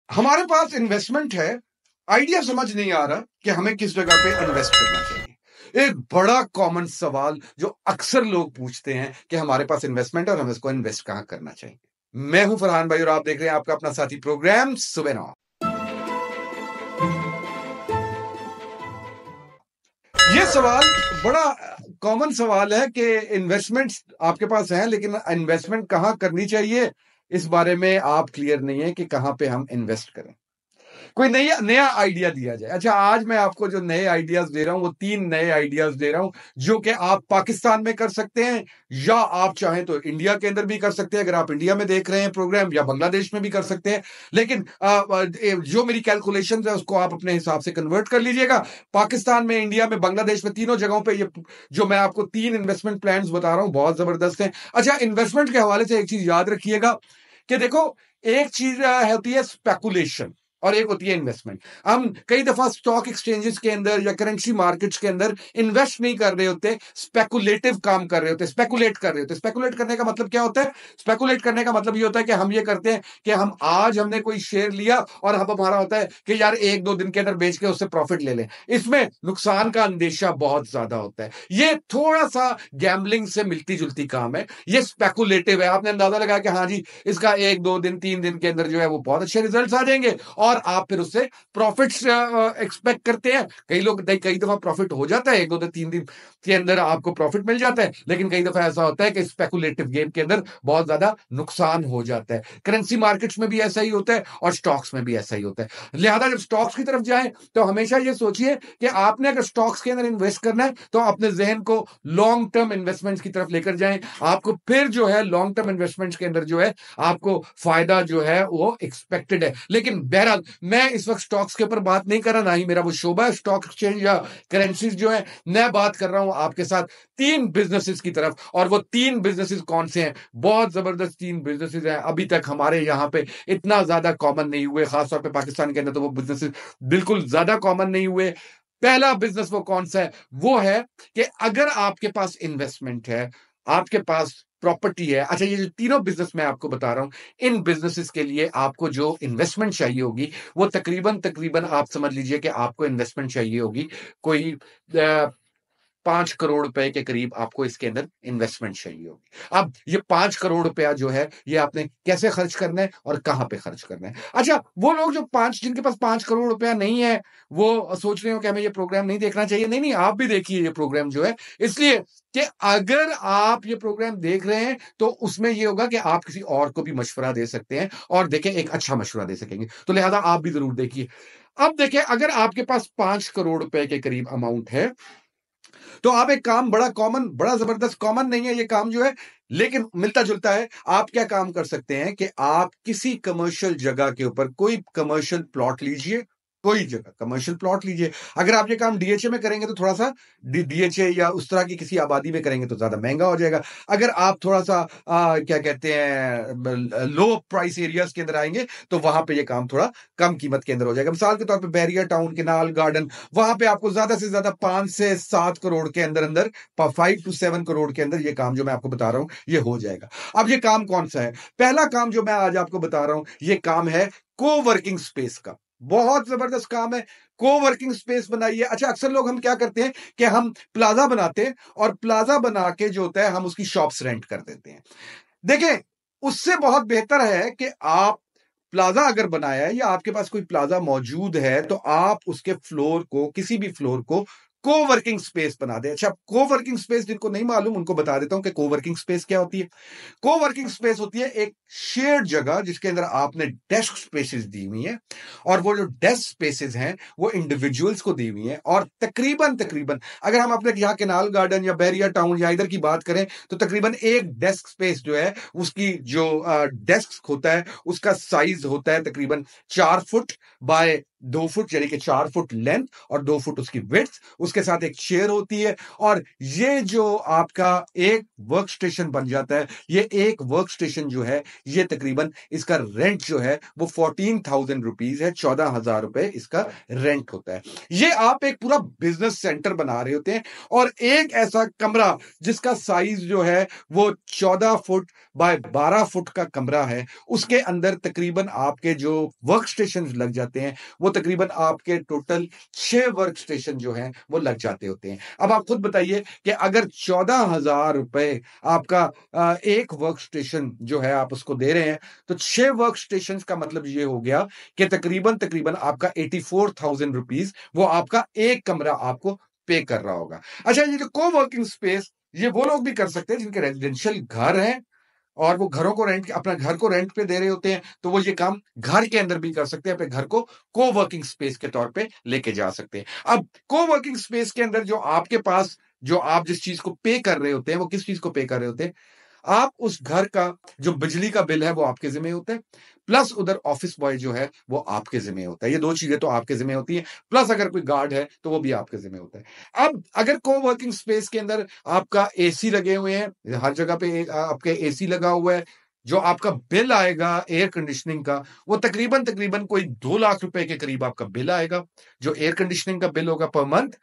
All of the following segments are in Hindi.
हमारे पास इन्वेस्टमेंट है, आइडिया समझ नहीं आ रहा कि हमें किस जगह पे इन्वेस्ट करना चाहिए। एक बड़ा कॉमन सवाल जो अक्सर लोग पूछते हैं कि हमारे पास इन्वेस्टमेंट है और हमें इसको इन्वेस्ट कहां करना चाहिए। मैं हूं फरहान भाई और आप देख रहे हैं आपका अपना साथी प्रोग्राम सुबह 9। ये सवाल बड़ा कॉमन सवाल है कि इन्वेस्टमेंट्स आपके पास हैं, लेकिन इन्वेस्टमेंट कहां करनी चाहिए इस बारे में आप क्लियर नहीं है कि कहां पे हम इन्वेस्ट करें। कोई नया नया आइडिया दिया जाए। अच्छा, आज मैं आपको जो नए आइडियाज दे रहा हूं वो 3 नए आइडियाज दे रहा हूं जो कि आप पाकिस्तान में कर सकते हैं या आप चाहें तो इंडिया के अंदर भी कर सकते हैं। अगर आप इंडिया में देख रहे हैं प्रोग्राम, या बांग्लादेश में भी कर सकते हैं। लेकिन जो मेरी कैलकुलेशन है उसको आप अपने हिसाब से कन्वर्ट कर लीजिएगा। पाकिस्तान में, इंडिया में, बांग्लादेश में, तीनों जगहों पर ये जो मैं आपको 3 इन्वेस्टमेंट प्लान बता रहा हूं बहुत जबरदस्त है। अच्छा, इन्वेस्टमेंट के हवाले से एक चीज याद रखिएगा कि देखो, एक चीज होती है स्पेकुलेशन और एक होती है इन्वेस्टमेंट। हम कई दफा स्टॉक एक्सचेंजेस के अंदर या करेंसी मार्केट्स के अंदर इन्वेस्ट नहीं कर रहे होते, स्पेकुलेटिव काम कर रहे होते, स्पेकुलेट कर रहे होते। स्पेकुलेट करने का मतलब क्या होता है? स्पेकुलेट करने का मतलब ये होता है कि हम ये करते हैं कि हम आज हमने कोई शेयर लिया और अब हमारा होता है कि यार 1-2 दिन के अंदर बेच के उससे प्रॉफिट ले लें। इसमें नुकसान का अंदेशा बहुत ज्यादा होता है। ये थोड़ा सा गैम्बलिंग से मिलती जुलती काम है। ये स्पेकुलेटिव है। आपने अंदाजा लगाया कि हाँ जी, इसका 1-2 दिन 3 दिन के अंदर जो है वो बहुत अच्छे रिजल्ट आ जाएंगे और आप फिर उससे प्रॉफिट्स एक्सपेक्ट करते हैं। कई लोग कई दफा प्रॉफिट हो जाता है, 1-2 दिन 3 दिन के अंदर आपको प्रॉफिट मिल जाता है, लेकिन कई दफा ऐसा होता है कि स्पेकुलेटिव गेम के अंदर बहुत ज्यादा नुकसान हो जाता है। करेंसी मार्केट्स में भी ऐसा ही होता है और स्टॉक्स में भी ऐसा ही होता है। लिहाजा जब स्टॉक्स की तरफ जाएं तो हमेशा ये सोचिए कि आपने अगर स्टॉक्स के अंदर इन्वेस्ट करना है तो अपने जहन को लॉन्ग टर्म इन्वेस्टमेंट्स की तरफ लेकर जाएं। आपको फिर जो है लॉन्ग टर्म इन्वेस्टमेंट्स के अंदर जो है आपको फायदा जो है वो एक्सपेक्टेड है। लेकिन बहरहाल मैं इस वक्त स्टॉक्स के ऊपर बात नहीं कर रहा, ना ही मेरा वो शोबा है स्टॉक एक्सचेंज या करेंसीज जो है। मैं बात कर रहा हूं आपके साथ 3 बिजनेसेस की तरफ, और वो 3 बिजनेसेस कौन से हैं? बहुत जबरदस्त 3 बिजनेसेस हैं। अभी तक हमारे यहां पे इतना ज्यादा कॉमन नहीं हुए, खासतौर पे पाकिस्तान के अंदर तो वो बिजनेसेस बिल्कुल ज्यादा कॉमन नहीं हुए। पहला बिजनेस वो कौन सा है? वो है कि अगर आपके पास इन्वेस्टमेंट है, आपके पास प्रॉपर्टी है। अच्छा, ये जो तीनों बिजनेस मैं आपको बता रहा हूं, इन बिजनेसेस के लिए आपको जो इन्वेस्टमेंट चाहिए होगी वो तकरीबन तकरीबन आप समझ लीजिए कि आपको इन्वेस्टमेंट चाहिए होगी कोई 5 करोड़ रुपए के करीब आपको इसके अंदर इन्वेस्टमेंट चाहिए होगी। अब ये 5 करोड़ रुपया जो है ये आपने कैसे खर्च करना है और कहां पे खर्च करना है? अच्छा, वो लोग जो जिनके पास 5 करोड़ रुपया नहीं है वो सोच रहे हो कि हमें ये प्रोग्राम नहीं देखना चाहिए। नहीं नहीं, आप भी देखिए ये प्रोग्राम जो है, इसलिए कि अगर आप ये प्रोग्राम देख रहे हैं तो उसमें ये होगा कि आप किसी और को भी मशवरा दे सकते हैं और देखें एक अच्छा मशवरा दे सकेंगे। तो लिहाजा आप भी जरूर देखिए। अब देखिए, अगर आपके पास 5 करोड़ रुपए के करीब अमाउंट है तो आप एक काम, बड़ा कॉमन, बड़ा जबरदस्त, कॉमन नहीं है ये काम जो है लेकिन मिलता जुलता है। आप क्या काम कर सकते हैं कि आप किसी कमर्शियल जगह के ऊपर कोई कमर्शियल प्लॉट लीजिए। कोई जगह कमर्शियल प्लॉट लीजिए। अगर आप ये काम डीएचए में करेंगे तो थोड़ा सा, डीएचए या उस तरह की किसी आबादी में करेंगे तो ज्यादा महंगा हो जाएगा। अगर आप थोड़ा सा क्या कहते हैं लो प्राइस एरियाज के अंदर आएंगे तो वहां पे ये काम थोड़ा कम कीमत के अंदर हो जाएगा। मिसाल के तौर पे बैरियर टाउन, केनाल गार्डन, वहां पे आपको ज्यादा से ज्यादा 5 से 7 करोड़ के अंदर अंदर, 5 to 7 करोड़ के अंदर ये काम जो मैं आपको बता रहा हूं ये हो जाएगा। अब ये काम कौन सा है? पहला काम जो मैं आज आपको बता रहा हूं ये काम है को वर्किंग स्पेस का। बहुत जबरदस्त काम है। को वर्किंग स्पेस बनाइए। अच्छा, अक्सर लोग हम क्या करते हैं कि हम प्लाजा बनाते हैं और प्लाजा बना के जो होता है हम उसकी शॉप्स रेंट कर देते हैं। देखें, उससे बहुत बेहतर है कि आप प्लाजा अगर बनाया है या आपके पास कोई प्लाजा मौजूद है तो आप उसके फ्लोर को, किसी भी फ्लोर को को वर्किंग स्पेस बना दे। अच्छा, को वर्किंग स्पेस जिनको नहीं मालूम उनको बता देता हूं कि को वर्किंग स्पेस क्या होती है। को वर्किंग स्पेस होती है एक शेयर्ड जगह जिसके अंदर आपने डेस्क स्पेसेस दी हुई हैं, और वो जो डेस्क स्पेसेस हैं वो इंडिविजुअल्स को दी हुई हैं। और तकरीबन तकरीबन अगर हम अपने यहाँ केनाल गार्डन या बैरियर टाउन या इधर की बात करें तो तकरीबन एक डेस्क स्पेस जो है उसकी जो डेस्क होता है उसका साइज होता है तकरीबन 4 फुट बाय 2 फुट यानी कि 4 फुट लेंथ और 2 फुट उसकी विड्थ, उसके साथ एक चेयर होती है। और ये जो आपका एक वर्क स्टेशन बन जाता है, ये एक वर्क स्टेशन जो है, ये तकरीबन इसका रेंट जो है वो 14,000 रुपीज है, 14,000 रुपए इसका रेंट होता है। ये आप एक पूरा बिजनेस सेंटर बना रहे होते हैं, और एक ऐसा कमरा जिसका साइज जो है वो 14 फुट बाय 12 फुट का कमरा है, उसके अंदर तकरीबन आपके जो वर्क स्टेशन लग जाते हैं वो तकरीबन आपके टोटल 6 वर्क स्टेशन जो हैं वो लग जाते होते हैं। अब आप खुद बताइए कि अगर 14,000 रुपए आपका एक वर्क स्टेशन जो है आप उसको दे रहे हैं, तो 6 वर्क स्टेशन का मतलब ये हो गया कि तकरीबन तकरीबन आपका 84,000 रुपीज वो आपका एक कमरा आपको पे कर रहा होगा। अच्छा, ये जो को वर्किंग स्पेस, ये वो लोग भी कर सकते हैं जिनके रेजिडेंशियल घर हैं और वो घरों को रेंट, अपना घर को रेंट पे दे रहे होते हैं, तो वो ये काम घर के अंदर भी कर सकते हैं, अपने घर को को वर्किंग स्पेस के तौर पे लेके जा सकते हैं। अब को वर्किंग स्पेस के अंदर जो आपके पास, जो आप जिस चीज को पे कर रहे होते हैं, वो किस चीज को पे कर रहे होते हैं? आप उस घर का जो बिजली का बिल है वो आपके जिम्मे होता है, प्लस उधर ऑफिस बॉय जो है वो आपके जिम्मे होता है। ये 2 चीजें तो आपके जिम्मे होती हैं, प्लस अगर कोई गार्ड है तो वो भी आपके जिम्मे होता है। अब अगर को वर्किंग स्पेस के अंदर आपका एसी लगे हुए हैं, हर जगह पे आपके एसी लगा हुआ है, जो आपका बिल आएगा एयर कंडीशनिंग का, वो तकरीबन तकरीबन कोई 2 लाख रुपए के करीब आपका बिल आएगा, जो एयर कंडीशनिंग का बिल होगा पर मंथ।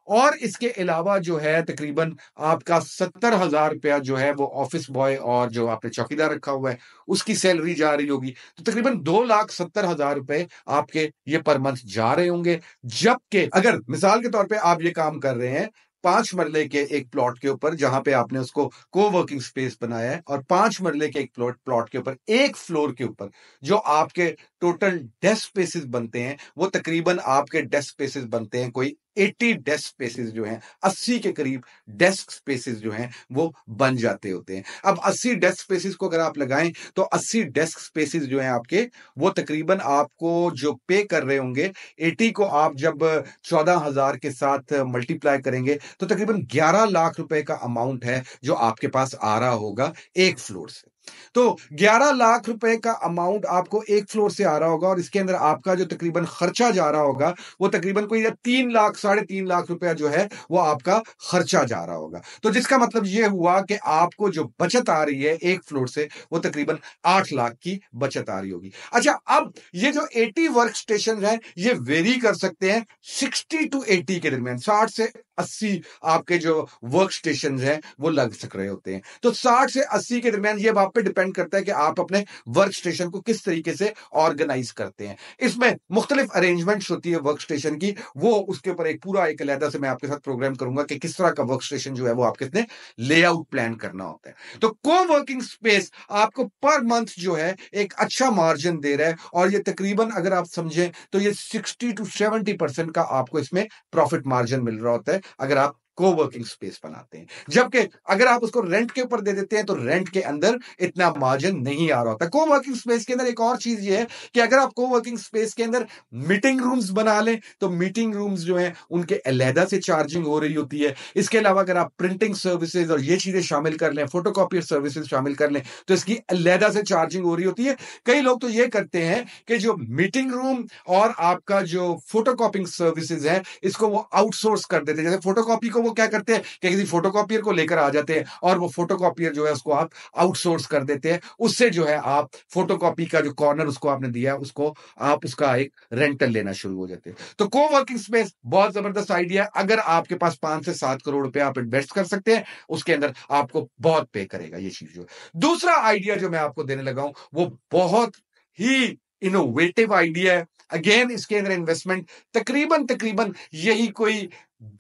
और इसके अलावा जो है तकरीबन आपका 70,000 रुपया जो है वो ऑफिस बॉय और जो आपने चौकीदार रखा हुआ है उसकी सैलरी जा रही होगी, तो तकरीबन 2,70,000 रुपए आपके ये पर मंथ जा रहे होंगे। जबकि अगर मिसाल के तौर पे आप ये काम कर रहे हैं 5 मरले के एक प्लॉट के ऊपर, जहां पे आपने उसको को वर्किंग स्पेस बनाया है, और 5 मरले के एक प्लॉट के ऊपर, एक फ्लोर के ऊपर जो आपके टोटल डेस्क स्पेसेस बनते हैं, वो तकरीबन आपके डेस्क स्पेसेस बनते हैं कोई 80 डेस्क स्पेसेस जो हैं, 80 के करीब डेस्क स्पेसेस जो हैं वो बन जाते होते हैं। अब 80 डेस्क स्पेसेस को अगर आप लगाएं तो 80 डेस्क स्पेसेस जो हैं आपके, वो तकरीबन आपको जो पे कर रहे होंगे, 80 को आप जब 14,000 के साथ मल्टीप्लाई करेंगे तो तकरीबन 11 लाख रुपए का अमाउंट है जो आपके पास आ रहा होगा एक फ्लोर से। तो 11 लाख रुपए का अमाउंट आपको एक फ्लोर से आ रहा होगा, और इसके अंदर आपका जो तकरीबन खर्चा जा रहा होगा वो तकरीबन कोई 3 लाख 3.5 लाख रुपया जो है वो आपका खर्चा जा रहा होगा। तो जिसका मतलब ये हुआ कि आपको जो बचत आ रही है एक फ्लोर से वो तकरीबन 8 लाख की बचत आ रही होगी। अच्छा, अब ये जो 80 वर्क स्टेशन है ये वेरी कर सकते हैं 60 टू 80 के दरमियान, 60 से 80 आपके जो वर्क स्टेशन हैं वो लग सक रहे होते हैं। तो 60 से 80 के दरमियान ये आप पे डिपेंड करता है कि आप अपने वर्क स्टेशन को किस तरीके से ऑर्गेनाइज करते हैं। इसमें मुख्तलिफ अरेंजमेंट्स होती है वर्क स्टेशन की, वो उसके ऊपर एक पूरा एक अलहदा से मैं आपके साथ प्रोग्राम करूंगा कि किस तरह का वर्क स्टेशन जो है वो आप कितने लेआउट प्लान करना होता है। तो को वर्किंग स्पेस आपको पर मंथ जो है एक अच्छा मार्जिन दे रहा है, और ये तकरीबन अगर आप समझें तो ये 60 टू 70% का आपको इसमें प्रॉफिट मार्जिन मिल रहा होता है अगर आप को वर्किंग स्पेस बनाते हैं। जबकि अगर आप उसको रेंट के ऊपर दे देते हैं तो रेंट के अंदर इतना मार्जिन नहीं आ रहा होता। को वर्किंग स्पेस के अंदर एक और चीज ये है कि अगर आप को वर्किंग स्पेस के अंदर मीटिंग रूम्स बना लें तो मीटिंग रूम्स जो हैं उनके अलहदा से चार्जिंग हो रही होती है। इसके अलावा अगर आप प्रिंटिंग सर्विसेज और ये चीजें शामिल कर लें, फोटोकॉपियर सर्विसेज शामिल कर लें, तो इसकी अलहदा से चार्जिंग हो रही होती है। कई लोग तो ये करते हैं कि जो मीटिंग रूम और आपका जो फोटोकॉपिंग सर्विसेज है इसको वो आउटसोर्स कर देते हैं। जैसे फोटोकॉपी को वो क्या करते हैं कि किसी फोटोकॉपियर को लेकर आ जाते हैं और वो फोटोकॉपियर जो है उसको आप आउटसोर्स कर देते हैं। उससे जो है आप फोटोकॉपी का जो कॉर्नर उसको आपने दिया है उसको आप उसका एक रेंटल लेना शुरू हो जाते हैं। तो को वर्किंग स्पेस बहुत जबरदस्त आइडिया है। अगर आपके पास 5 से 7 करोड़ रुपए आप इन्वेस्ट कर सकते हैं, उसके अंदर आपको बहुत पे करेगा ये चीज। जो दूसरा आइडिया जो मैं आपको देने लगा हूं वो बहुत ही इनोवेटिव आइडिया है। अगेन इसके अंदर इन्वेस्टमेंट तकरीबन तकरीबन यही कोई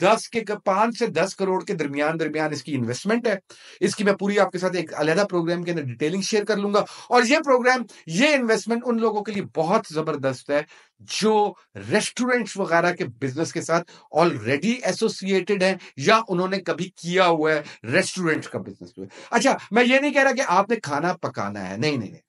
5 से 10 करोड़ के दरमियान इसकी इन्वेस्टमेंट है। इसकी मैं पूरी आपके साथ एक अलहदा प्रोग्राम के अंदर डिटेलिंग शेयर कर लूंगा। और ये प्रोग्राम, ये इन्वेस्टमेंट उन लोगों के लिए बहुत जबरदस्त है जो रेस्टोरेंट्स वगैरह के बिजनेस के साथ ऑलरेडी एसोसिएटेड है या उन्होंने कभी किया हुआ है रेस्टोरेंट का बिजनेस। अच्छा, मैं ये नहीं कह रहा कि आपने खाना पकाना है, नहीं नहीं नहीं,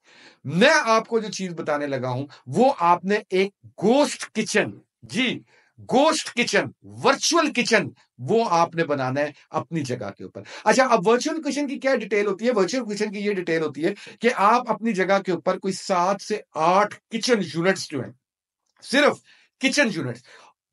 मैं आपको जो चीज बताने लगा हूं वो आपने एक गोस्ट किचन, जी गोस्ट किचन, वर्चुअल किचन, वो आपने बनाना है अपनी जगह के ऊपर। अच्छा, अब वर्चुअल किचन की क्या डिटेल होती है? वर्चुअल किचन की ये डिटेल होती है कि आप अपनी जगह के ऊपर कोई 7 से 8 किचन यूनिट्स जो है सिर्फ किचन यूनिट्स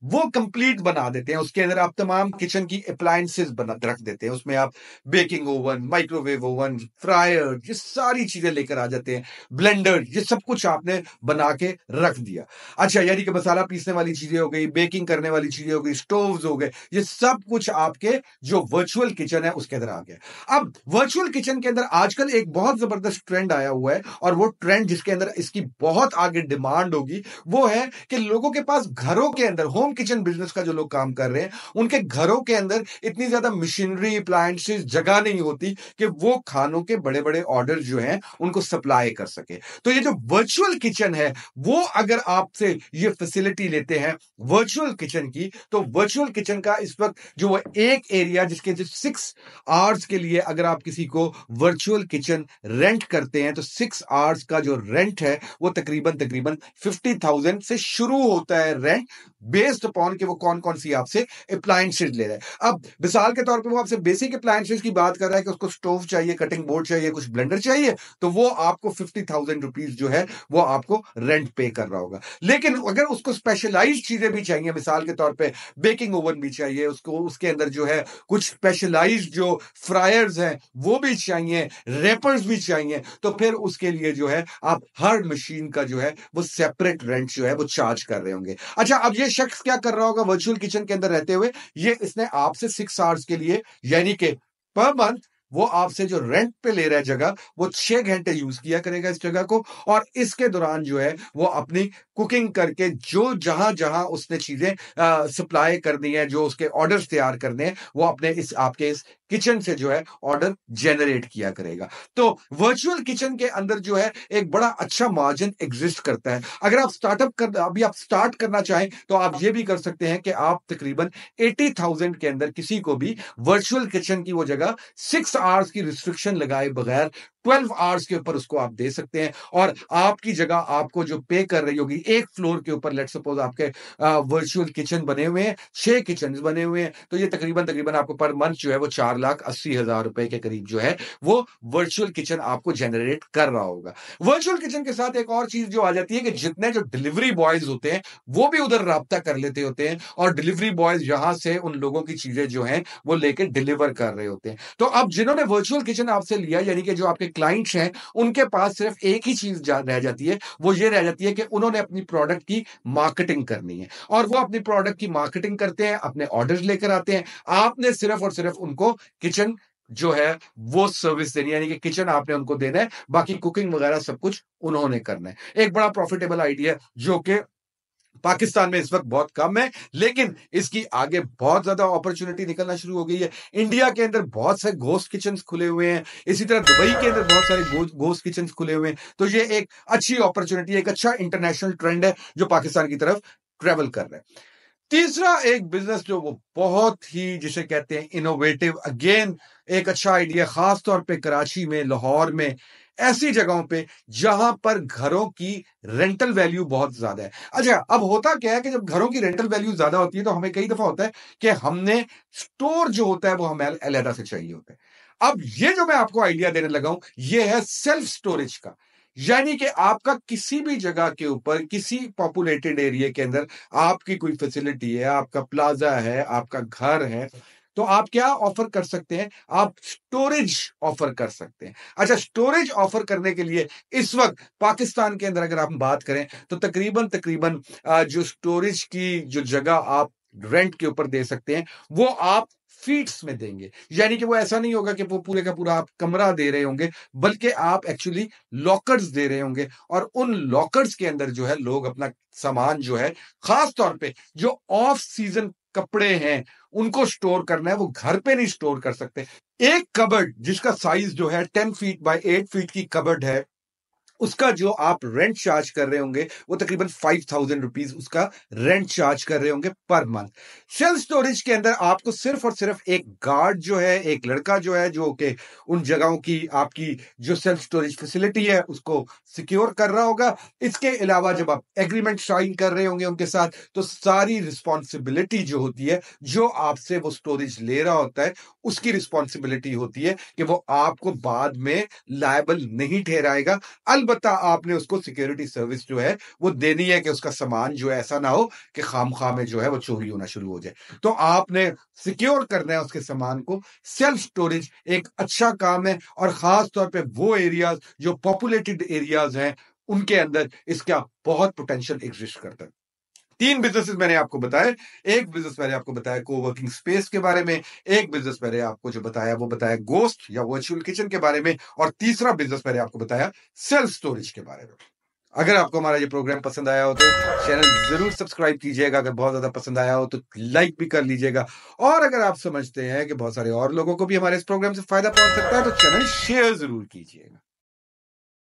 वो कंप्लीट बना देते हैं। उसके अंदर आप तमाम किचन की अप्लायंसेस बना रख देते हैं। उसमें आप baking oven, microwave oven, fryer, ये सारी चीजें लेकर आ जाते हैं। ब्लेंडर, ये सब कुछ आपने बना के रख दिया। अच्छा, यानी कि मसाला पीसने वाली चीजें हो गई, बेकिंग करने वाली चीजें हो गई, स्टोव्स हो गए, ये सब कुछ आपके जो वर्चुअल किचन है उसके अंदर आ गया। अब वर्चुअल किचन के अंदर आजकल एक बहुत जबरदस्त ट्रेंड आया हुआ है, और वो ट्रेंड जिसके अंदर इसकी बहुत आगे डिमांड होगी, वो है कि लोगों के पास घरों के अंदर होम किचन बिजनेस का जो लोग काम कर रहे हैं, उनके घरों के अंदर इतनी ज्यादा मशीनरी, अप्लायंसेस, जगह नहीं होती कि वो खानों के बड़े बड़े ऑर्डर जो हैं उनको सप्लाई कर सके। तो ये जो वर्चुअल किचन है, वो अगर आपसे ये फैसिलिटी लेते हैं वर्चुअल किचन की, तो वर्चुअल किचन का इस वक्त जो वो एक एरिया जिसके 6 आवर्स के लिए अगर आप किसी को वर्चुअल किचन रेंट करते हैं, तो 6 आवर्स का जो रेंट है वो तकरीबन तकरीबन 50,000 से शुरू होता है रेंट, बेस्ड अपॉन कि वो कौन कौन सी आपसे अप्लायंसेस ले रहा है। अब मिसाल के तौर पे वो आपसे बेसिक अप्लायंसेस की बात कर रहा है कि उसको स्टोव चाहिए, कटिंग बोर्ड चाहिए, कुछ ब्लेंडर चाहिए, तो वो आपको 50,000 रुपीज जो है वो आपको रेंट पे कर रहा होगा। लेकिन अगर उसको स्पेशलाइज चीजें भी चाहिए, मिसाल के तौर पे बेकिंग ओवन भी चाहिए उसको, उसके अंदर जो है कुछ स्पेशलाइज जो फ्रायर्स हैं वो भी चाहिए, रेपर्स भी चाहिए, तो फिर उसके लिए जो है आप हर मशीन का जो है वो सेपरेट रेंट जो है वो चार्ज कर रहे होंगे। अच्छा, अब ये शख्स क्या कर रहा होगा वर्चुअल किचन के अंदर रहते हुए? ये इसने आपसे 6 आवर्स के लिए, यानी कि पर मंथ, वो आपसे जो रेंट पे ले रहा है जगह, वो 6 घंटे यूज किया करेगा इस जगह को, और इसके दौरान जो है वो अपनी कुकिंग करके जो जहां जहां उसने चीजें सप्लाई करनी है, जो उसके ऑर्डर्स तैयार करने हैं, वो अपने इस आपके इस किचन से जो है ऑर्डर जनरेट किया करेगा। तो वर्चुअल किचन के अंदर जो है एक बड़ा अच्छा मार्जिन एग्जिस्ट करता है। अगर आप अभी आप स्टार्ट करना चाहें, तो आप ये भी कर सकते हैं कि आप तकरीबन 80,000 के अंदर किसी को भी वर्चुअल किचन की वो जगह 6 आवर्स की रिस्ट्रिक्शन लगाए बगैर 12 आवर्स के ऊपर उसको आप दे सकते हैं, और आपकी जगह आपको जो पे कर रही होगी एक फ्लोर के ऊपर, लेट्स सपोज आपके वर्चुअल किचन बने हुए हैं, 6 किचन बने हुए हैं, तो ये तकरीबन तकरीबन आपको पर मंथ जो है वो 4,80,000 रुपए के करीब जो है वो वर्चुअल किचन आपको जनरेट कर रहा होगा। वर्चुअल किचन के साथ एक और चीज जो आ जाती है कि जितने जो डिलीवरी बॉयज होते हैं वो भी उधर राब्ता कर लेते होते हैं, और डिलीवरी बॉयज यहां से उन लोगों की चीजें जो हैं वो लेके डिलीवर कर रहे होते हैं। तो अब जिन्होंने वर्चुअल किचन आपसे लिया, यानी कि जो आपके क्लाइंट्स हैं, उनके पास सिर्फ एक ही चीज रह जाती है, वो ये रह जाती है कि उन्होंने अपनी प्रोडक्ट की मार्केटिंग करनी है, और वो अपनी प्रोडक्ट की मार्केटिंग करते हैं, अपने ऑर्डर्स लेकर आते हैं। आपने सिर्फ और सिर्फ उनको किचन जो है वो सर्विस देनी है, यानी कि किचन आपने उनको देना है, बाकी कुकिंग वगैरह सब कुछ उन्होंने करना है। एक बड़ा प्रॉफिटेबल आइडिया जो कि पाकिस्तान में इस वक्त बहुत कम है, लेकिन इसकी आगे बहुत ज्यादा अपॉर्चुनिटी निकलना शुरू हो गई है। इंडिया के अंदर बहुत सारे घोस्ट किचन खुले हुए हैं, इसी तरह दुबई के अंदर बहुत सारे घोस्ट किचन खुले हुए हैं। तो ये एक अच्छी अपॉर्चुनिटी, एक अच्छा इंटरनेशनल ट्रेंड है जो पाकिस्तान की तरफ ट्रेवल कर रहा है। तीसरा एक बिजनेस जो वो बहुत ही जिसे कहते हैं इनोवेटिव, अगेन एक अच्छा आइडिया, खास तौर पे कराची में, लाहौर में, ऐसी जगहों पे जहां पर घरों की रेंटल वैल्यू बहुत ज्यादा है। अच्छा, अब होता क्या है कि जब घरों की रेंटल वैल्यू ज्यादा होती है तो हमें कई दफा होता है कि हमने स्टोर जो होता है वो हमें अलहदा से चाहिए होता है। अब ये जो मैं आपको आइडिया देने लगा हूं, ये है सेल्फ स्टोरेज का। यानी कि आपका किसी भी जगह के ऊपर, किसी पॉपुलेटेड एरिया के अंदर आपकी कोई फैसिलिटी है, आपका प्लाजा है, आपका घर है, तो आप क्या ऑफर कर सकते हैं? आप स्टोरेज ऑफर कर सकते हैं। अच्छा, स्टोरेज ऑफर करने के लिए इस वक्त पाकिस्तान के अंदर अगर आप बात करें, तो तकरीबन तकरीबन जो स्टोरेज की जो जगह आप रेंट के ऊपर दे सकते हैं, वो आप फीट्स में देंगे। यानी कि वो ऐसा नहीं होगा कि वो पूरे का पूरा आप कमरा दे रहे होंगे, बल्कि आप एक्चुअली लॉकर्स दे रहे होंगे, और उन लॉकर्स के अंदर जो है लोग अपना सामान जो है, खास तौर पे जो ऑफ सीजन कपड़े हैं उनको स्टोर करना है, वो घर पे नहीं स्टोर कर सकते। एक कबर्ड जिसका साइज जो है 10 फीट बाय 8 फीट की कबर्ड है, उसका जो आप रेंट चार्ज कर रहे होंगे वो तकरीबन 5,000 रुपीज उसका रेंट चार्ज कर रहे होंगे पर मंथ। सेल्फ स्टोरेज के अंदर आपको सिर्फ और सिर्फ एक गार्ड जो है, एक लड़का जो है, जो कि उन जगहों की आपकी जो सेल्फ स्टोरेज फैसिलिटी है उसको सिक्योर कर रहा होगा। इसके अलावा जब आप एग्रीमेंट साइन कर रहे होंगे उनके साथ, तो सारी रिस्पॉन्सिबिलिटी जो होती है, जो आपसे वो स्टोरेज ले रहा होता है, उसकी रिस्पॉन्सिबिलिटी होती है कि वो आपको बाद में लायबल नहीं ठहराएगा। अलबत्ता अलबत्ता आपने उसको सिक्योरिटी सर्विस जो है वो देनी है कि उसका सामान जो है ऐसा ना हो कि खामखा में जो है वो चोरी होना शुरू हो जाए। तो आपने सिक्योर करना है उसके सामान को। सेल्फ स्टोरेज एक अच्छा काम है, और खास तौर पे वो एरियाज जो पॉपुलेटेड एरियाज हैं उनके अंदर इसका बहुत पोटेंशियल एग्जिस्ट करता है। 3 बिज़नेसेस मैंने आपको बताए। एक बिज़नेस मैंने आपको बताया कोवर्किंग स्पेस के बारे में, एक बिज़नेस मैंने आपको जो बताया वो बताया गोस्ट या वर्चुअल किचन के बारे में, और तीसरा बिज़नेस मैंने आपको बताया सेल्फ स्टोरेज के बारे में। अगर आपको हमारा ये प्रोग्राम पसंद आया हो तो चैनल ज़रूर सब्सक्राइब कीजिएगा। अगर बहुत ज़्यादा पसंद आया हो तो लाइक भी कर लीजिएगा, और अगर आप समझते हैं कि बहुत सारे और लोगों को भी हमारे इस प्रोग्राम से फ़ायदा पहुँच सकता है तो चैनल शेयर ज़रूर कीजिएगा।